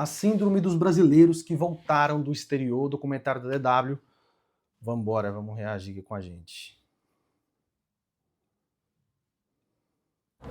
A síndrome dos brasileiros que voltaram do exterior, documentário da DW. Vambora, vamos reagir aqui com a gente.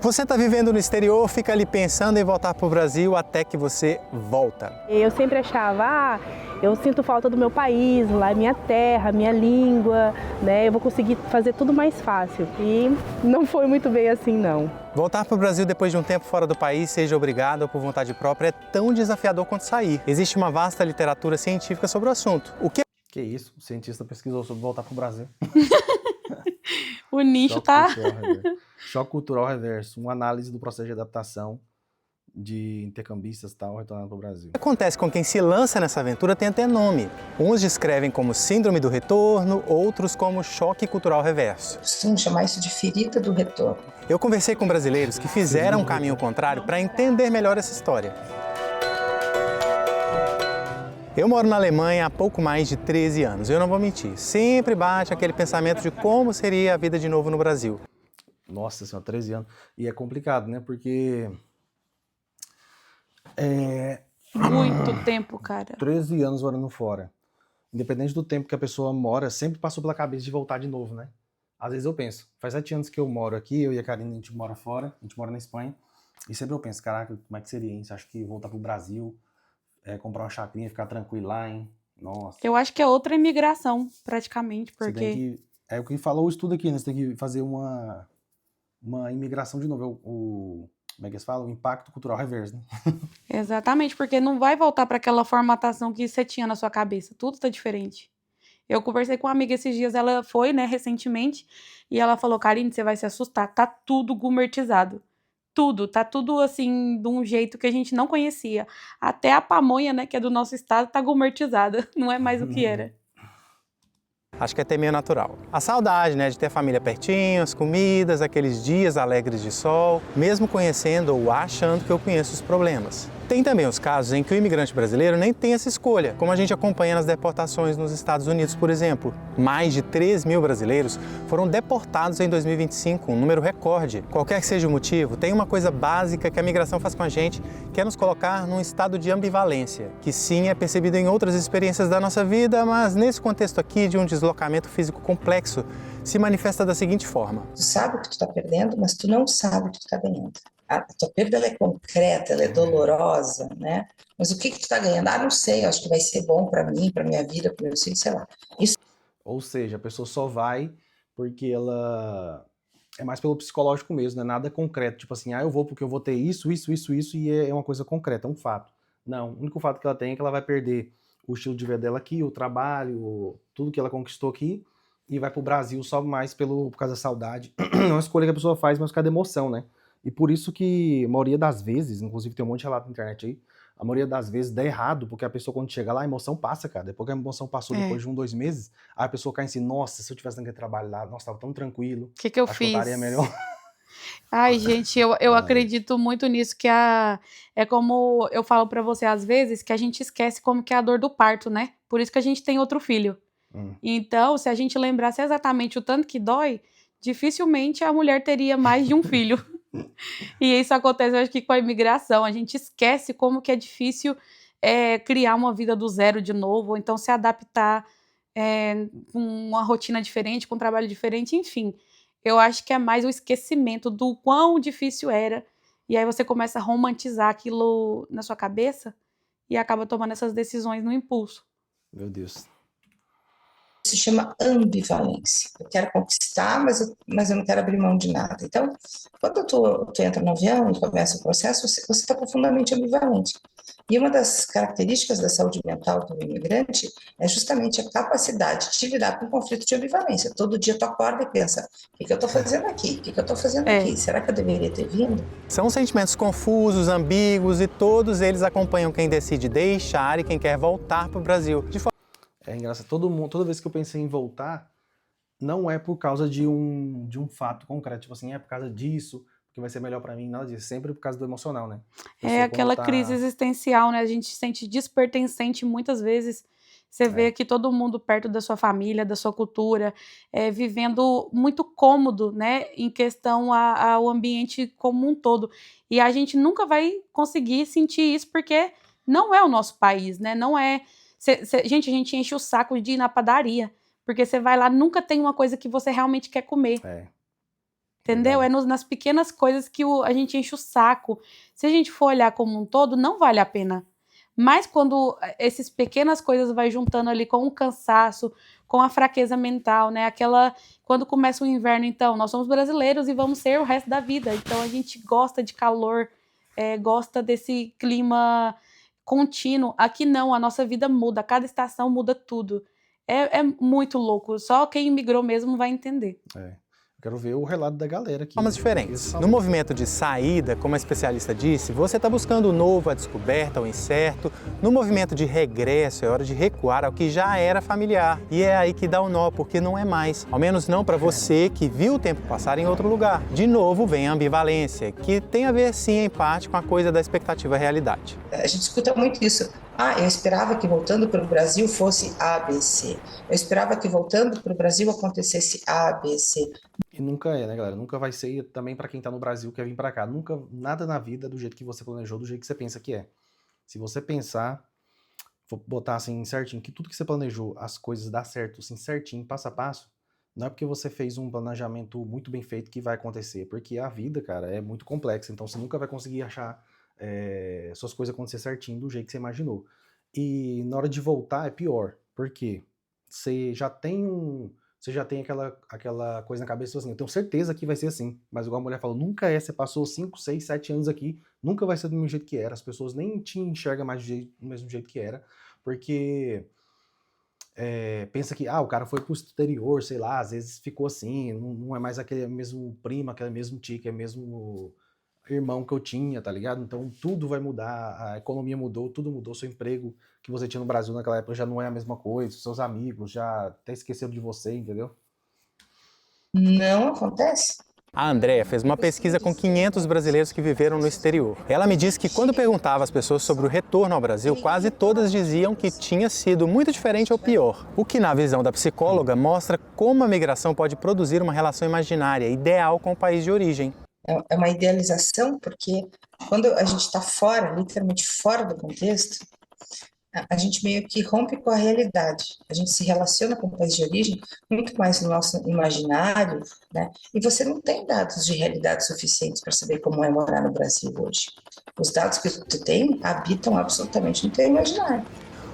Você está vivendo no exterior, fica ali pensando em voltar para o Brasil até que você volta. Eu sempre achava, eu sinto falta do meu país, lá é minha terra, minha língua, né? Eu vou conseguir fazer tudo mais fácil. E não foi muito bem assim, não. Voltar para o Brasil depois de um tempo fora do país, seja obrigado ou por vontade própria, é tão desafiador quanto sair. Existe uma vasta literatura científica sobre o assunto. Que isso? O cientista pesquisou sobre voltar para o Brasil. O nicho Choque tá... cultural reverso. Choque cultural reverso, uma análise do processo de adaptação de intercambistas e tal, retornando para o Brasil. O que acontece com quem se lança nessa aventura tem até nome. Uns descrevem como síndrome do retorno, outros como choque cultural reverso. Costumo chamar isso de ferida do retorno. Eu conversei com brasileiros que fizeram um caminho contrário para entender melhor essa história. Eu moro na Alemanha há pouco mais de 13 anos, eu não vou mentir. Sempre bate aquele pensamento de como seria a vida de novo no Brasil. Nossa senhora, 13 anos. E é complicado, né? Porque... Muito tempo, cara. 13 anos morando fora. Independente do tempo que a pessoa mora, sempre passou pela cabeça de voltar de novo, né? Às vezes eu penso, faz 7 anos que eu moro aqui, eu e a Karina, a gente mora fora, a gente mora na Espanha, e sempre eu penso, caraca, como é que seria, hein? Você acha que voltar pro Brasil, comprar uma chacrinha, ficar tranquilo lá, hein? Nossa. Eu acho que é outra imigração, praticamente, porque... Você tem que, é o que falou o estudo aqui, né? Você tem que fazer uma imigração de novo, como é que eles falam? O impacto cultural reverso, né? Exatamente, porque não vai voltar para aquela formatação que você tinha na sua cabeça, tudo tá diferente. Eu conversei com uma amiga esses dias, ela foi, né, recentemente, e ela falou, Karine, você vai se assustar, tá tudo gumertizado. Tudo, tá tudo assim, de um jeito que a gente não conhecia. Até a pamonha, né, que é do nosso estado, tá gumertizada, não é mais o que era. Acho que é até meio natural. A saudade, né, de ter a família pertinho, as comidas, aqueles dias alegres de sol, mesmo conhecendo ou achando que eu conheço os problemas. Tem também os casos em que o imigrante brasileiro nem tem essa escolha, como a gente acompanha nas deportações nos Estados Unidos, por exemplo. Mais de 3 mil brasileiros foram deportados em 2025, um número recorde. Qualquer que seja o motivo, tem uma coisa básica que a migração faz com a gente, que é nos colocar num estado de ambivalência, que sim é percebido em outras experiências da nossa vida, mas nesse contexto aqui de um deslocamento físico complexo, se manifesta da seguinte forma. Tu sabe o que tu está perdendo, mas tu não sabe o que tu está ganhando. A tua perda ela é concreta, ela é dolorosa, né? Mas o que tu está ganhando? Ah, não sei, acho que vai ser bom para mim, para minha vida, para o meu filho, sei lá. Isso... Ou seja, a pessoa só vai porque ela é mais pelo psicológico mesmo, não é nada concreto. Tipo assim, eu vou porque eu vou ter isso, e é uma coisa concreta, é um fato. Não, o único fato que ela tem é que ela vai perder o estilo de vida dela aqui, o trabalho, tudo que ela conquistou aqui, e vai pro Brasil só mais por causa da saudade. Não é uma escolha que a pessoa faz, mas por causa da emoção, né? E por isso que a maioria das vezes, inclusive tem um monte de relato na internet aí, a maioria das vezes dá errado, porque a pessoa quando chega lá, a emoção passa, cara. Depois que a emoção passou, depois de 1, 2 meses, aí a pessoa cai em si, nossa, se eu tivesse naquele trabalho lá, nossa, tava tão tranquilo. O que eu acho fiz? Que eu estaria melhor. Ai, gente, eu acredito muito nisso, que é como eu falo pra você às vezes, que a gente esquece como que é a dor do parto, né? Por isso que a gente tem outro filho. Então, se a gente lembrasse exatamente o tanto que dói, dificilmente a mulher teria mais de um filho. E isso acontece, eu acho que com a imigração, a gente esquece como que é difícil criar uma vida do zero de novo, ou então se adaptar com uma rotina diferente, com um trabalho diferente, enfim. Eu acho que é mais o esquecimento do quão difícil era, e aí você começa a romantizar aquilo na sua cabeça e acaba tomando essas decisões no impulso. Meu Deus. Se chama ambivalência. Eu quero conquistar, mas eu não quero abrir mão de nada. Então, quando tu entra no avião e começa o processo, você está profundamente ambivalente. E uma das características da saúde mental do imigrante é justamente a capacidade de lidar com o conflito de ambivalência. Todo dia tu acorda e pensa, o que eu estou fazendo aqui? O que eu estou fazendo aqui? Será que eu deveria ter vindo? São sentimentos confusos, ambíguos, e todos eles acompanham quem decide deixar e quem quer voltar para o Brasil. É engraçado, toda vez que eu pensei em voltar, não é por causa de um fato concreto, tipo assim, é por causa disso, porque vai ser melhor pra mim, nada disso, sempre por causa do emocional, né? É aquela crise existencial, né? A gente se sente despertencente muitas vezes. Você vê aqui todo mundo perto da sua família, da sua cultura, vivendo muito cômodo, né? Em questão ao ambiente como um todo. E a gente nunca vai conseguir sentir isso porque não é o nosso país, né? Não é... Gente, a gente enche o saco de ir na padaria, porque você vai lá, nunca tem uma coisa que você realmente quer comer. Entendeu? Verdade. Nas pequenas coisas que a gente enche o saco. Se a gente for olhar como um todo, não vale a pena. Mas quando essas pequenas coisas vai juntando ali com o cansaço, com a fraqueza mental, né? Quando começa o inverno, então, nós somos brasileiros e vamos ser o resto da vida. Então a gente gosta de calor, gosta desse clima contínuo. Aqui não, a nossa vida muda, cada estação muda tudo. É muito louco, só quem imigrou mesmo vai entender. Eu quero ver o relato da galera aqui. Formas diferentes. No movimento de saída, como a especialista disse, você está buscando o novo, a descoberta, o incerto. No movimento de regresso, é hora de recuar ao que já era familiar. E é aí que dá o nó, porque não é mais. Ao menos não para você que viu o tempo passar em outro lugar. De novo, vem a ambivalência, que tem a ver, sim, em parte, com a coisa da expectativa e realidade. A gente escuta muito isso. Eu esperava que voltando para o Brasil fosse ABC. Eu esperava que voltando para o Brasil acontecesse ABC. E nunca é, né, galera? Nunca vai ser também pra quem tá no Brasil quer vir pra cá. Nunca, nada na vida é do jeito que você planejou, do jeito que você pensa que é. Se você pensar, vou botar assim certinho, que tudo que você planejou, as coisas dá certo, assim, certinho, passo a passo, não é porque você fez um planejamento muito bem feito que vai acontecer. Porque a vida, cara, é muito complexa. Então você nunca vai conseguir achar suas coisas acontecer certinho do jeito que você imaginou. E na hora de voltar é pior. Por quê? Você já tem aquela coisa na cabeça assim, eu tenho certeza que vai ser assim. Mas igual a mulher falou, nunca é. Você passou 5, 6, 7 anos aqui, nunca vai ser do mesmo jeito que era. As pessoas nem te enxergam mais do mesmo jeito que era. Porque pensa que o cara foi pro exterior, sei lá, às vezes ficou assim, não é mais aquele mesmo primo, aquele mesmo tio, aquele mesmo irmão que eu tinha, tá ligado? Então tudo vai mudar, a economia mudou, tudo mudou, seu emprego que você tinha no Brasil naquela época já não é a mesma coisa, seus amigos já até esqueceram de você, entendeu? Não acontece. A Andrea fez uma pesquisa com 500 brasileiros que viveram no exterior. Ela me disse que quando perguntava às pessoas sobre o retorno ao Brasil, quase todas diziam que tinha sido muito diferente ou pior. O que, na visão da psicóloga, mostra como a migração pode produzir uma relação imaginária ideal com o país de origem. É uma idealização, porque quando a gente está fora, literalmente fora do contexto, a gente meio que rompe com a realidade. A gente se relaciona com o país de origem muito mais no nosso imaginário, né? E você não tem dados de realidade suficientes para saber como é morar no Brasil hoje. Os dados que tu tem habitam absolutamente no teu imaginário.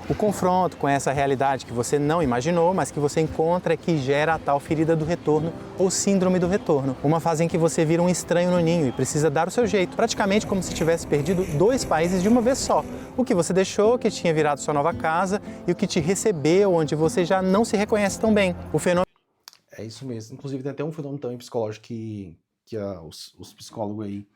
O confronto com essa realidade que você não imaginou, mas que você encontra é que gera a tal ferida do retorno ou síndrome do retorno. Uma fase em que você vira um estranho no ninho e precisa dar o seu jeito, praticamente como se tivesse perdido 2 países de uma vez só. O que você deixou, que tinha virado sua nova casa, e o que te recebeu, onde você já não se reconhece tão bem. O fenômeno... É isso mesmo. Inclusive tem até um fenômeno também psicológico que os psicólogos aí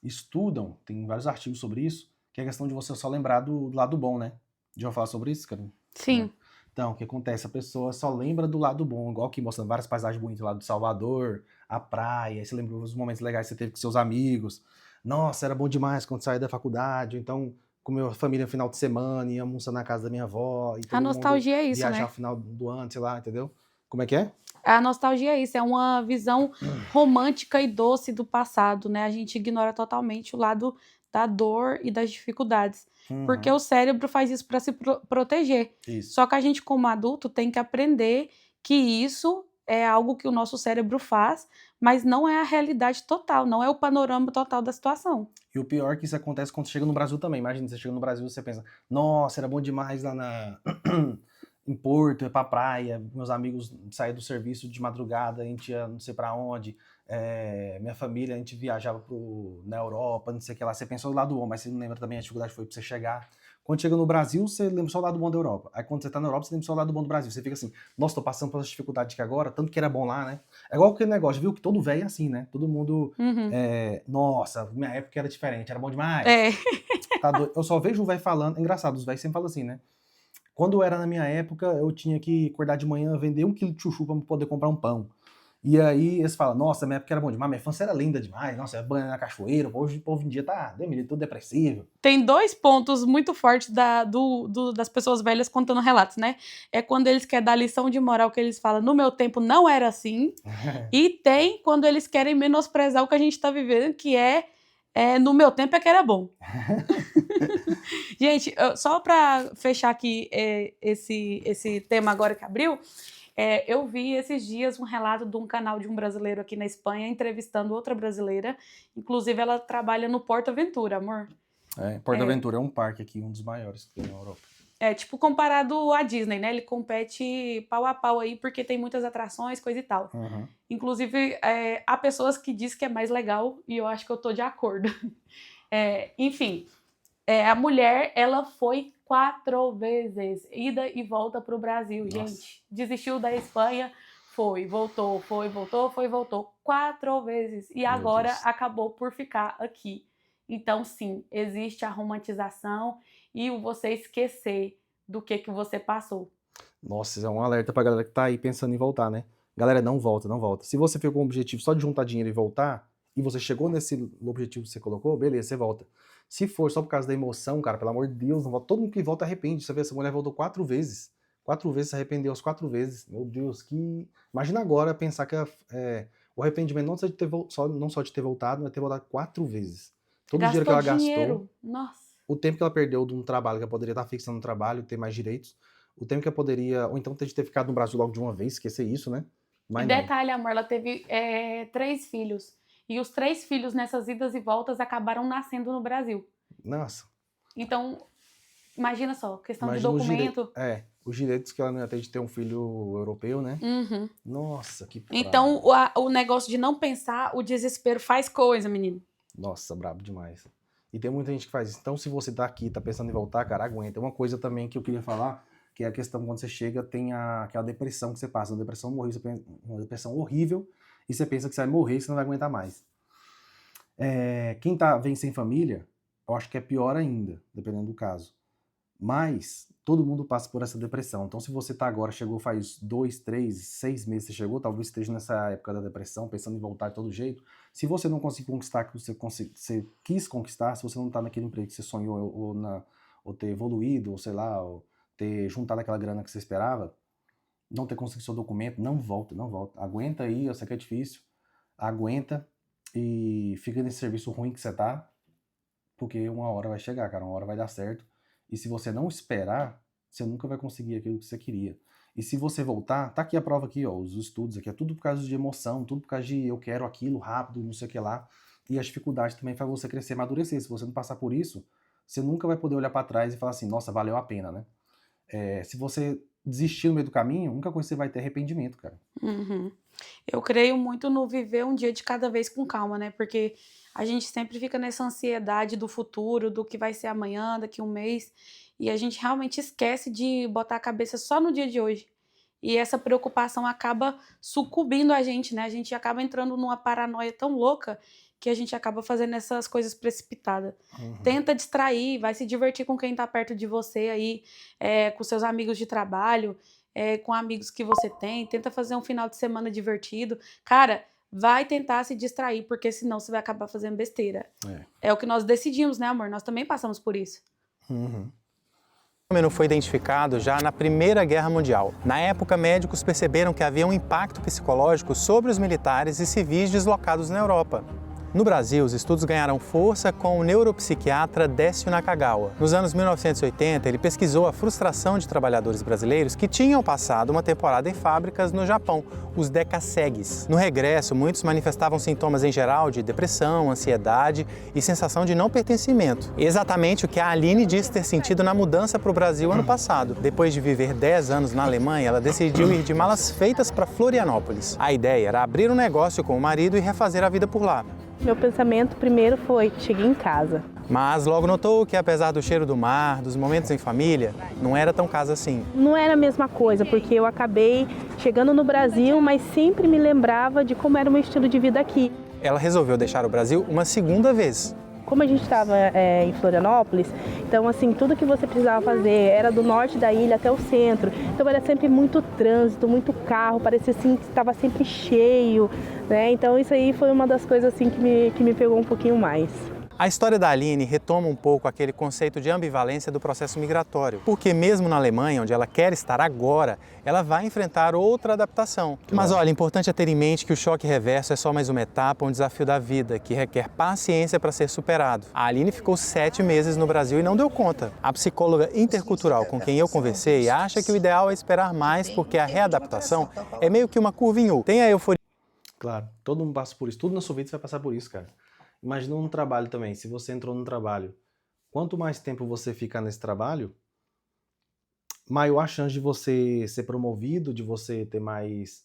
estudam, tem vários artigos sobre isso, que é a questão de você só lembrar do lado bom, né? Já falar sobre isso, cara? Sim. Então, o que acontece? A pessoa só lembra do lado bom, igual aqui mostrando várias paisagens bonitas lá do Salvador, a praia, aí você lembra os momentos legais que você teve com seus amigos. Nossa, era bom demais quando saí da faculdade, então comeu a família no final de semana, ia almoçar na casa da minha avó. E A nostalgia é isso, viajar né? no final do ano, sei lá, entendeu? Como é que é? A nostalgia é isso, é uma visão romântica e doce do passado, né? A gente ignora totalmente o lado da dor e das dificuldades. Porque o cérebro faz isso para se proteger. Isso. Só que a gente, como adulto, tem que aprender que isso é algo que o nosso cérebro faz, mas não é a realidade total, não é o panorama total da situação. E o pior é que isso acontece quando você chega no Brasil também. Imagina, você chega no Brasil e você pensa, nossa, era bom demais lá em Porto, ia pra praia, meus amigos saíam do serviço de madrugada, a gente ia não sei pra onde, minha família, a gente viajava na Europa, não sei o que lá. Você pensou do lado bom, mas você não lembra também a dificuldade que foi pra você chegar. Quando chega no Brasil, você lembra só o lado bom da Europa. Aí quando você tá na Europa, você lembra só o lado bom do Brasil. Você fica assim, nossa, tô passando por essa dificuldade aqui agora, tanto que era bom lá, né? É igual aquele negócio, viu? Que todo velho é assim, né? Todo mundo, nossa, minha época era diferente, era bom demais. Tá doido. Eu só vejo o velho falando, é engraçado, os velhos sempre falam assim, né? Quando era na minha época, eu tinha que acordar de manhã, vender 1 quilo de chuchu pra poder comprar um pão. E aí eles falam, nossa, minha época era bom demais, minha infância era linda demais, nossa, banho na cachoeira, hoje o povo em dia tá tudo depressivo. Tem 2 pontos muito fortes das pessoas velhas contando relatos, né? É quando eles querem dar lição de moral, que eles falam, no meu tempo não era assim. E tem quando eles querem menosprezar o que a gente tá vivendo, que no meu tempo é que era bom. Gente, só para fechar aqui esse tema agora que abriu, eu vi esses dias um relato de um canal de um brasileiro aqui na Espanha entrevistando outra brasileira. Inclusive, ela trabalha no Porto Aventura, amor. Porto Aventura é um parque aqui, um dos maiores que tem na Europa. Tipo, comparado à Disney, né? Ele compete pau a pau aí, porque tem muitas atrações, coisa e tal. Uhum. Inclusive, há pessoas que dizem que é mais legal, e eu acho que eu tô de acordo. Enfim, a mulher, ela foi 4 vezes, ida e volta pro Brasil, Nossa. gente. Desistiu da Espanha, voltou, 4 vezes. E agora Deus. acabou por ficar aqui. Então, sim, existe a romantização e o você esquecer do que você passou. Nossa, é um alerta pra galera que tá aí pensando em voltar, né? Galera, não volta, não volta. Se você ficou com o objetivo só de juntar dinheiro e voltar, e você chegou nesse objetivo que você colocou, beleza, você volta. Se for só por causa da emoção, cara, pelo amor de Deus, não volta. Todo mundo que volta arrepende. Você vê, essa mulher voltou 4 vezes. 4 vezes, se arrependeu as 4 vezes. Meu Deus, que... Imagina agora pensar que o arrependimento não só de ter voltado, mas ter voltado 4 vezes. Todo o dinheiro que ela gastou, Nossa. o tempo que ela perdeu de um trabalho que ela poderia estar fixando no trabalho, ter mais direitos, o tempo que ela poderia, ou então ter ficado no Brasil logo de uma vez, esquecer isso, né? Mas E detalhe, amor, ela teve 3 filhos. E os 3 filhos nessas idas e voltas acabaram nascendo no Brasil. Nossa. Então, imagina só, questão Imagina de documento. Os direitos que ela não ia ter de ter um filho europeu, né? Uhum. Nossa, que brabo. Então, o negócio de não pensar, o desespero faz coisa, menino. Nossa, brabo demais. E tem muita gente que faz isso. Então, se você tá aqui, tá pensando em voltar, cara, aguenta. Uma coisa também que eu queria falar, que é a questão quando você chega, tem aquela depressão que você passa. Uma depressão horrível, e você pensa que você vai morrer e você não vai aguentar mais. Quem vem sem família, eu acho que é pior ainda, dependendo do caso. Mas todo mundo passa por essa depressão. Então, se você tá agora, chegou faz 2, 3, 6 meses, você chegou, talvez esteja nessa época da depressão, pensando em voltar de todo jeito. Se você não conseguir conquistar o que você quis conquistar, se você não tá naquele emprego que você sonhou, ou ter evoluído, ou sei lá, ou ter juntado aquela grana que você esperava, não ter conseguido seu documento, não volta. Aguenta aí, eu sei que é difícil, aguenta e fica nesse serviço ruim que você tá, porque uma hora vai chegar, cara, uma hora vai dar certo. E se você não esperar, você nunca vai conseguir aquilo que você queria. E se você voltar, tá aqui a prova aqui, ó, os estudos aqui, é tudo por causa de emoção, tudo por causa de eu quero aquilo rápido, não sei o que lá. E as dificuldades também faz você crescer, amadurecer. Se você não passar por isso, você nunca vai poder olhar para trás e falar assim, nossa, valeu a pena, né? Se você desistir no meio do caminho, a única coisa que você vai ter é arrependimento, cara. Uhum. Eu creio muito no viver um dia de cada vez com calma, né? Porque a gente sempre fica nessa ansiedade do futuro, do que vai ser amanhã, daqui a um mês, e a gente realmente esquece de botar a cabeça só no dia de hoje. E essa preocupação acaba sucumbindo a gente, né? A gente acaba entrando numa paranoia tão louca que a gente acaba fazendo essas coisas precipitadas. Uhum. Tenta distrair, vai se divertir com quem tá perto de você aí, com seus amigos de trabalho, com amigos que você tem, tenta fazer um final de semana divertido. Cara, vai tentar se distrair, porque senão você vai acabar fazendo besteira. É o que nós decidimos, né, amor? Nós também passamos por isso. Uhum. O fenômeno foi identificado já na Primeira Guerra Mundial. Na época, médicos perceberam que havia um impacto psicológico sobre os militares e civis deslocados na Europa. No Brasil, os estudos ganharam força com o neuropsiquiatra Décio Nakagawa. Nos anos 1980, ele pesquisou a frustração de trabalhadores brasileiros que tinham passado uma temporada em fábricas no Japão, os Dekasegs. No regresso, muitos manifestavam sintomas em geral de depressão, ansiedade e sensação de não pertencimento. Exatamente o que a Aline disse ter sentido na mudança para o Brasil ano passado. Depois de viver 10 anos na Alemanha, ela decidiu ir de malas feitas para Florianópolis. A ideia era abrir um negócio com o marido e refazer a vida por lá. Meu pensamento primeiro foi, cheguei em casa. Mas logo notou que, apesar do cheiro do mar, dos momentos em família, não era tão casa assim. Não era a mesma coisa, porque eu acabei chegando no Brasil, mas sempre me lembrava de como era o meu estilo de vida aqui. Ela resolveu deixar o Brasil uma segunda vez. Como a gente estava em Florianópolis, então assim, tudo que você precisava fazer era do norte da ilha até o centro. Então era sempre muito trânsito, muito carro, parecia assim que estava sempre cheio, né? Então isso aí foi uma das coisas assim que me pegou um pouquinho mais. A história da Aline retoma um pouco aquele conceito de ambivalência do processo migratório, porque mesmo na Alemanha, onde ela quer estar agora, ela vai enfrentar outra adaptação. Mas olha, importante é ter em mente que o choque reverso é só mais uma etapa, um desafio da vida, que requer paciência para ser superado. A Aline ficou 7 meses no Brasil e não deu conta. A psicóloga intercultural com quem eu conversei acha que o ideal é esperar mais, porque a readaptação é meio que uma curva em U. Tem a euforia. Claro, todo mundo passa por isso. Tudo na sua vida você vai passar por isso, cara. Imagina um trabalho também. Se você entrou num trabalho, quanto mais tempo você ficar nesse trabalho, maior a chance de você ser promovido, de você ter mais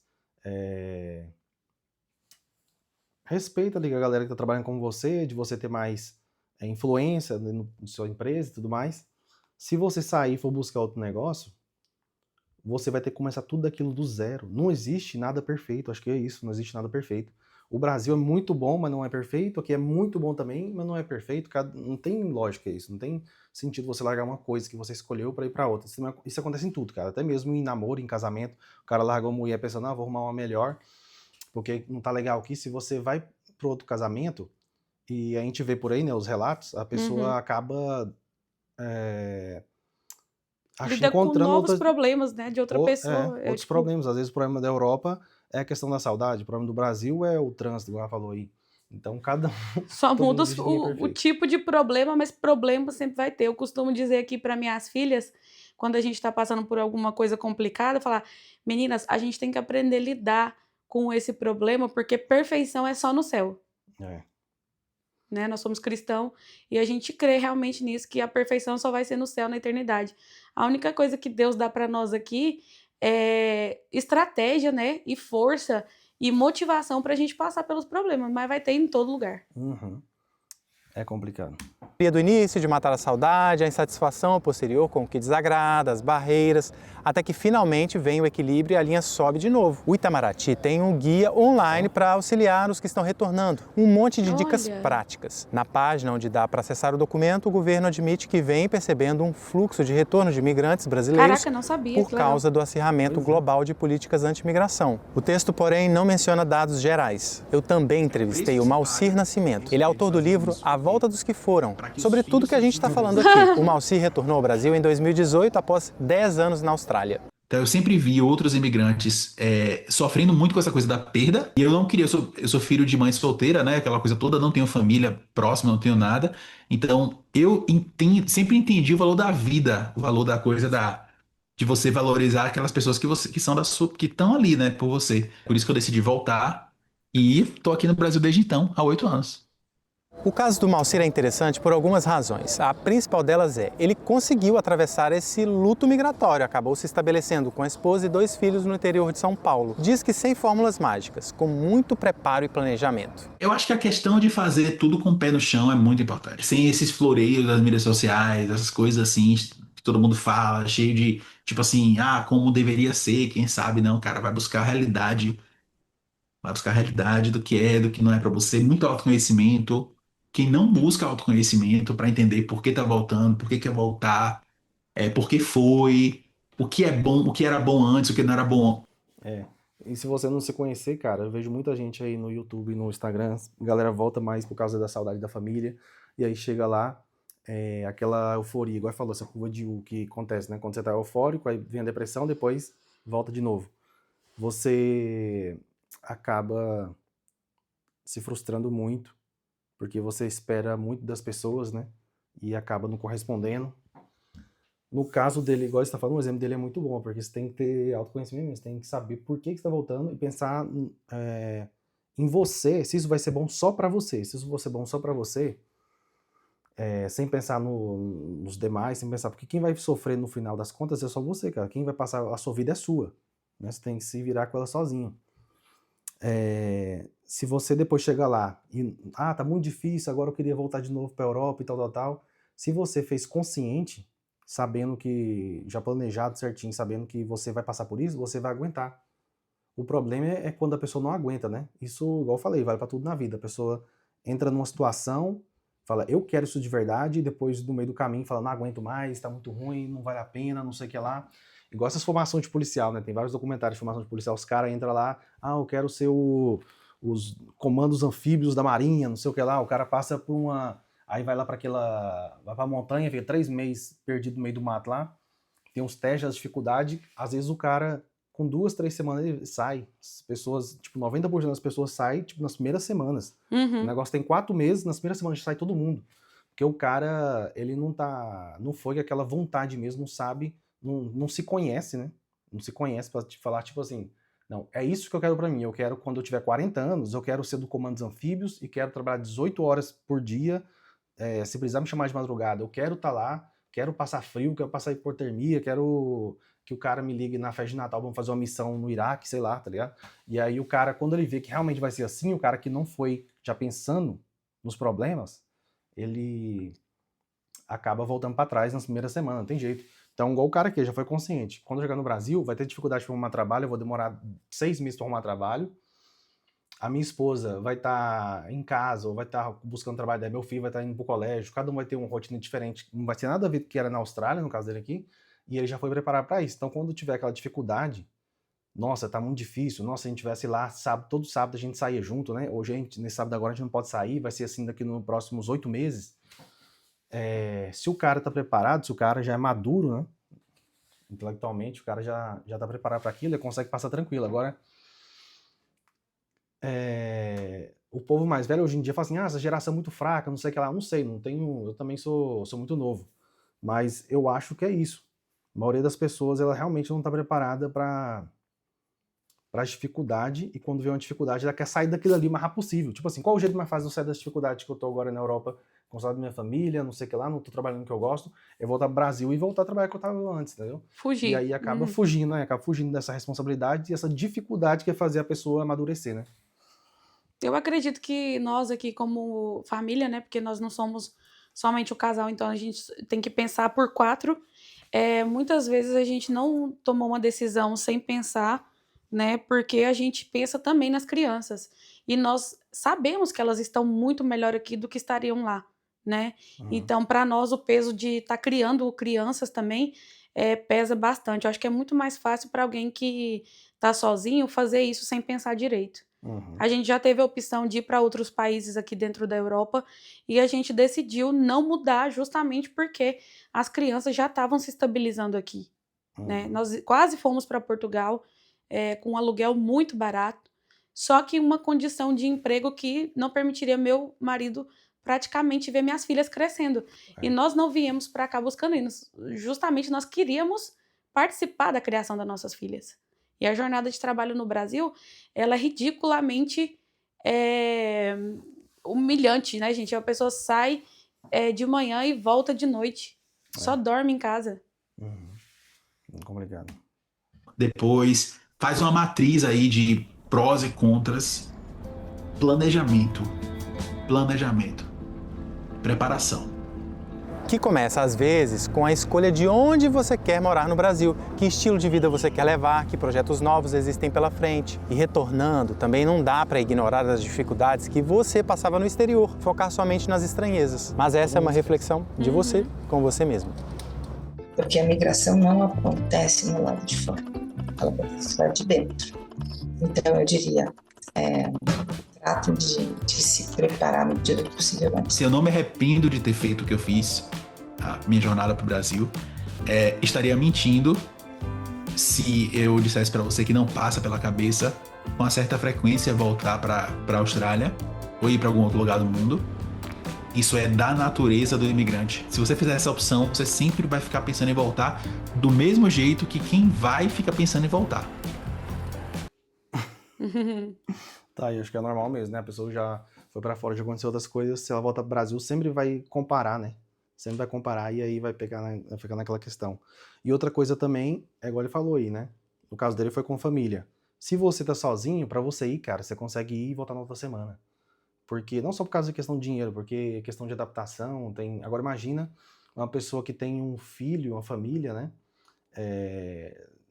respeito ali com a galera que tá trabalhando com você, de você ter mais influência na sua empresa e tudo mais. Se você sair e for buscar outro negócio, você vai ter que começar tudo daquilo do zero. Não existe nada perfeito, acho que é isso, não existe nada perfeito. O Brasil é muito bom, mas não é perfeito. Aqui é muito bom também, mas não é perfeito. Não tem lógica isso. Não tem sentido você largar uma coisa que você escolheu pra ir pra outra. Isso acontece em tudo, cara. Até mesmo em namoro, em casamento. O cara largou a mulher pensando, vou arrumar uma melhor, porque não tá legal aqui. Se você vai pro outro casamento, e a gente vê por aí, né, os relatos, a pessoa acaba Lida com encontrando novos problemas, né, de outra pessoa. outros problemas. Às vezes o problema da Europa é a questão da saudade, o problema do Brasil é o trânsito, igual ela falou aí. Então cada um... Só todo muda mundo diz que ninguém é o perfeito. tipo de problema, mas problema sempre vai ter. Eu costumo dizer aqui para minhas filhas, quando a gente está passando por alguma coisa complicada, falar, meninas, a gente tem que aprender a lidar com esse problema, porque perfeição é só no céu. Né? Nós somos cristãos e a gente crê realmente nisso, que a perfeição só vai ser no céu, na eternidade. A única coisa que Deus dá para nós aqui é estratégia, né? E força e motivação para a gente passar pelos problemas, mas vai ter em todo lugar. É complicado. Do início, de matar a saudade, a insatisfação posterior com o que desagrada, as barreiras, até que finalmente vem o equilíbrio e a linha sobe de novo. O Itamaraty tem um guia online para auxiliar os que estão retornando. Um monte de dicas práticas. Na página onde dá para acessar o documento, o governo admite que vem percebendo um fluxo de retorno de imigrantes brasileiros. Caraca, não sabia, por causa do acirramento global de políticas anti-imigração. O texto, porém, não menciona dados gerais. Eu também entrevistei o Malcir Nascimento. Ele é autor do livro A Volta dos que Foram, sobre tudo que a gente está falando aqui. O Malcir retornou ao Brasil em 2018, após 10 anos na Austrália. Então, eu sempre vi outros imigrantes sofrendo muito com essa coisa da perda. E eu não queria, eu sou filho de mãe solteira, né? Aquela coisa toda, não tenho família próxima, não tenho nada. Então, eu sempre entendi o valor da vida, o valor da coisa de você valorizar aquelas pessoas que são que estão ali, né, por você. Por isso que eu decidi voltar e tô aqui no Brasil desde então, há 8 anos. O caso do Malcir é interessante por algumas razões. A principal delas ele conseguiu atravessar esse luto migratório, acabou se estabelecendo com a esposa e 2 filhos no interior de São Paulo. Diz que sem fórmulas mágicas, com muito preparo e planejamento. Eu acho que a questão de fazer tudo com o pé no chão é muito importante. Sem esses floreios das mídias sociais, essas coisas assim, que todo mundo fala, cheio de, tipo assim, como deveria ser, quem sabe não, cara, vai buscar a realidade. Vai buscar a realidade do que não é para você, muito autoconhecimento. Quem não busca autoconhecimento para entender por que está voltando, por que quer voltar, por que foi, o que é bom, o que era bom antes, o que não era bom. E se você não se conhecer, cara, eu vejo muita gente aí no YouTube, no Instagram, a galera volta mais por causa da saudade da família, e aí chega lá, aquela euforia, igual falou, essa curva de U que acontece, né? Quando você tá eufórico, aí vem a depressão, depois volta de novo. Você acaba se frustrando muito, porque você espera muito das pessoas, né? E acaba não correspondendo. No caso dele, igual você está falando, o exemplo dele é muito bom, porque você tem que ter autoconhecimento, você tem que saber por que você está voltando e pensar em você, se isso vai ser bom só para você. Se isso vai ser bom só para você, sem pensar nos demais, sem pensar, porque quem vai sofrer no final das contas é só você, cara. Quem vai passar a sua vida é sua, né? Você tem que se virar com ela sozinho. Se você depois chegar lá e, tá muito difícil, agora eu queria voltar de novo para a Europa e tal. Se você fez consciente, sabendo que, já planejado certinho, sabendo que você vai passar por isso, você vai aguentar. O problema é quando a pessoa não aguenta, né? Isso, igual eu falei, vale para tudo na vida. A pessoa entra numa situação, fala, eu quero isso de verdade, e depois, no meio do caminho, fala, não aguento mais, tá muito ruim, não vale a pena, não sei o que lá. Igual essas formações de policial, né? Tem vários documentários de formação de policial, os caras entram lá, eu quero ser os comandos anfíbios da Marinha, não sei o que lá, o cara passa por Aí vai lá vai pra montanha, fica 3 meses perdido no meio do mato lá, tem uns testes, as dificuldades, às vezes o cara, com 2, 3 semanas, ele sai. As pessoas, tipo, 90% das pessoas saem, tipo, nas primeiras semanas. O negócio tem 4 meses, nas primeiras semanas sai todo mundo. Porque o cara, ele não foi com aquela vontade mesmo, não sabe, não se conhece, né? Não se conhece pra te falar, tipo assim, não, é isso que eu quero pra mim. Eu quero, quando eu tiver 40 anos, eu quero ser do Comando dos Anfíbios e quero trabalhar 18 horas por dia, se precisar me chamar de madrugada. Eu quero estar lá, quero passar frio, quero passar hipotermia, quero que o cara me ligue na festa de Natal, vamos fazer uma missão no Iraque, sei lá, tá ligado? E aí o cara, quando ele vê que realmente vai ser assim, o cara que não foi já pensando nos problemas, ele acaba voltando pra trás nas primeiras semanas, não tem jeito. Então, igual o cara aqui, já foi consciente. Quando eu chegar no Brasil, vai ter dificuldade para arrumar trabalho, eu vou demorar 6 meses para arrumar trabalho. A minha esposa vai estar em casa, ou vai estar buscando trabalho dela, meu filho vai estar indo pro colégio, cada um vai ter uma rotina diferente, não vai ter nada a ver com o que era na Austrália, no caso dele aqui, e ele já foi preparado para isso. Então, quando tiver aquela dificuldade, nossa, tá muito difícil, nossa, se a gente tivesse lá, sábado, todo sábado a gente saía junto, né? Hoje, nesse sábado agora, a gente não pode sair, vai ser assim daqui nos próximos 8 meses. Se o cara tá preparado, se o cara já é maduro, né? Intelectualmente, o cara já tá preparado para aquilo, ele consegue passar tranquilo. Agora, o povo mais velho hoje em dia fala assim, essa geração é muito fraca, não sei o que lá. Não sei, não tenho, eu também sou muito novo. Mas eu acho que é isso. A maioria das pessoas, ela realmente não tá preparada para dificuldade, e quando vê uma dificuldade, ela quer sair daquilo ali o mais rápido possível. Tipo assim, qual o jeito mais fácil de eu sair das dificuldades que eu tô agora na Europa, com o da minha família, não sei o que lá, não tô trabalhando no que eu gosto, eu voltar pro Brasil e voltar a trabalhar que eu tava antes, entendeu? Fugir. E aí acaba fugindo, né? Acaba fugindo dessa responsabilidade e essa dificuldade que é fazer a pessoa amadurecer, né? Eu acredito que nós aqui como família, né, porque nós não somos somente o casal, então a gente tem que pensar por 4. Muitas vezes a gente não tomou uma decisão sem pensar, né, porque a gente pensa também nas crianças. E nós sabemos que elas estão muito melhor aqui do que estariam lá, né? Então, para nós, o peso de estar criando crianças também pesa bastante. Eu acho que é muito mais fácil para alguém que está sozinho fazer isso sem pensar direito. A gente já teve a opção de ir para outros países aqui dentro da Europa e a gente decidiu não mudar justamente porque as crianças já estavam se estabilizando aqui, né? Nós quase fomos para Portugal com um aluguel muito barato, só que uma condição de emprego que não permitiria meu marido praticamente ver minhas filhas crescendo. E nós não viemos para cá buscando isso, justamente nós queríamos participar da criação das nossas filhas. E a jornada de trabalho no Brasil, ela é ridiculamente humilhante, né, gente? A pessoa sai de manhã e volta de noite. Só dorme em casa. Complicado. Depois, faz uma matriz aí de prós e contras. Planejamento. Preparação. Que começa, às vezes, com a escolha de onde você quer morar no Brasil, que estilo de vida você quer levar, que projetos novos existem pela frente. E retornando, também não dá para ignorar as dificuldades que você passava no exterior, focar somente nas estranhezas. Mas essa é uma reflexão de você com você mesmo. Porque a migração não acontece no lado de fora, ela acontece do lado de dentro. Então, eu diria, tratem de se preparar no medida do possível antes. Se eu não me arrependo de ter feito o que eu fiz, a minha jornada para o Brasil, estaria mentindo se eu dissesse para você que não passa pela cabeça com uma certa frequência voltar para a Austrália ou ir para algum outro lugar do mundo. Isso é da natureza do imigrante. Se você fizer essa opção, você sempre vai ficar pensando em voltar do mesmo jeito que quem vai fica pensando em voltar. Tá, eu acho que é normal mesmo, né? A pessoa já foi pra fora, já aconteceu outras coisas, se ela volta pro Brasil, sempre vai comparar, né? Sempre vai comparar e aí vai ficar naquela questão. E outra coisa também, é igual ele falou aí, né? No caso dele foi com família. Se você tá sozinho, pra você ir, cara, você consegue ir e voltar na outra semana. Porque, não só por causa da questão de dinheiro, porque questão de adaptação, tem... Agora imagina uma pessoa que tem um filho, uma família, né?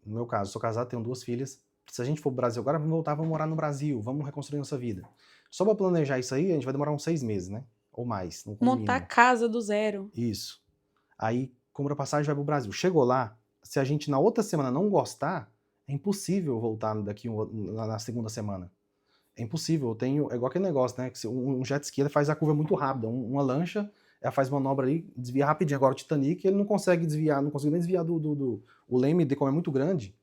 No meu caso, sou casado, tenho 2 filhas. Se a gente for pro Brasil agora, vamos voltar, vamos morar no Brasil, vamos reconstruir nossa vida. Só pra planejar isso aí, a gente vai demorar uns 6 meses, né? Ou mais. Montar a casa do zero. Isso. Aí, compra passagem e vai pro Brasil. Chegou lá, se a gente na outra semana não gostar, é impossível voltar na segunda semana. É impossível. É igual aquele negócio, né? Que um jet ski ele faz a curva muito rápida. Uma lancha, ela faz manobra ali, desvia rapidinho. Agora o Titanic, ele não consegue desviar, não consegue nem desviar o leme, como é muito grande,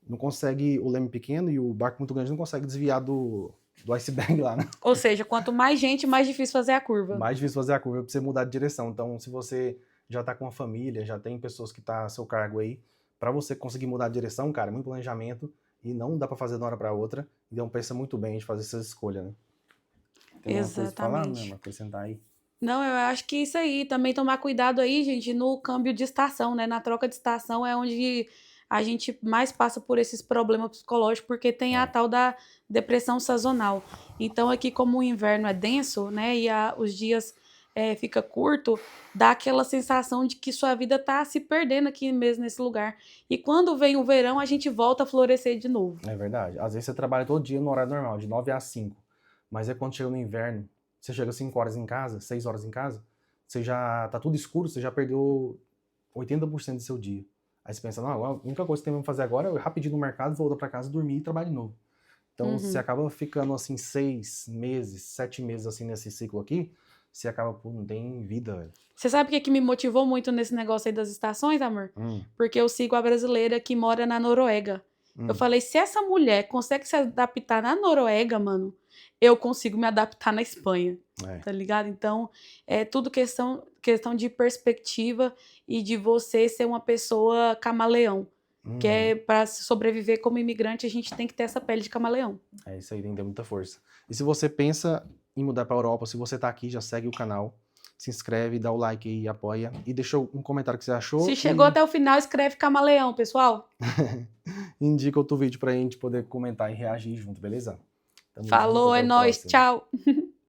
não consegue, o leme pequeno e o barco muito grande não consegue desviar do iceberg lá, né? Ou seja, quanto mais gente, mais difícil fazer a curva. Mais difícil fazer a curva pra você mudar de direção. Então, se você já tá com uma família, já tem pessoas que tá a seu cargo aí, pra você conseguir mudar de direção, cara, é muito planejamento e não dá pra fazer de uma hora pra outra. Então, pensa muito bem de fazer essas escolhas, né? Tem alguma coisa pra falar, Exatamente. né? Acrescentar aí. Não, eu acho que isso aí, também tomar cuidado aí, gente, no câmbio de estação, né? Na troca de estação é onde a gente mais passa por esses problemas psicológicos, porque tem a tal da depressão sazonal. Então, aqui, como o inverno é denso, né? E os dias fica curto, dá aquela sensação de que sua vida tá se perdendo aqui mesmo nesse lugar. E quando vem o verão, a gente volta a florescer de novo. É verdade. Às vezes você trabalha todo dia no horário normal, de 9 às 5. Mas é quando chega no inverno, você chega 5 horas em casa, 6 horas em casa, você já tá tudo escuro, você já perdeu 80% do seu dia. Aí você pensa, não, a única coisa que tem que fazer agora é eu ir rapidinho no mercado, voltar pra casa, dormir e trabalhar de novo. Então, você acaba ficando assim 6 meses, 7 meses assim nesse ciclo aqui, você acaba, pô, não tem vida, velho. Você sabe o que me motivou muito nesse negócio aí das estações, amor? Porque eu sigo a brasileira que mora na Noruega. Eu falei, se essa mulher consegue se adaptar na Noruega, mano, eu consigo me adaptar na Espanha, tá ligado? Então, é tudo questão de perspectiva e de você ser uma pessoa camaleão. Que é para sobreviver como imigrante, a gente tem que ter essa pele de camaleão. É isso aí, tem que ter muita força. E se você pensa em mudar pra Europa, se você tá aqui, já segue o canal, se inscreve, dá o like aí, apoia e deixa um comentário que você achou. Se chegou até o final, escreve camaleão, pessoal. Indica outro vídeo pra gente poder comentar e reagir junto, beleza? Tamo Falou, junto, até é o nóis, próximo. tchau.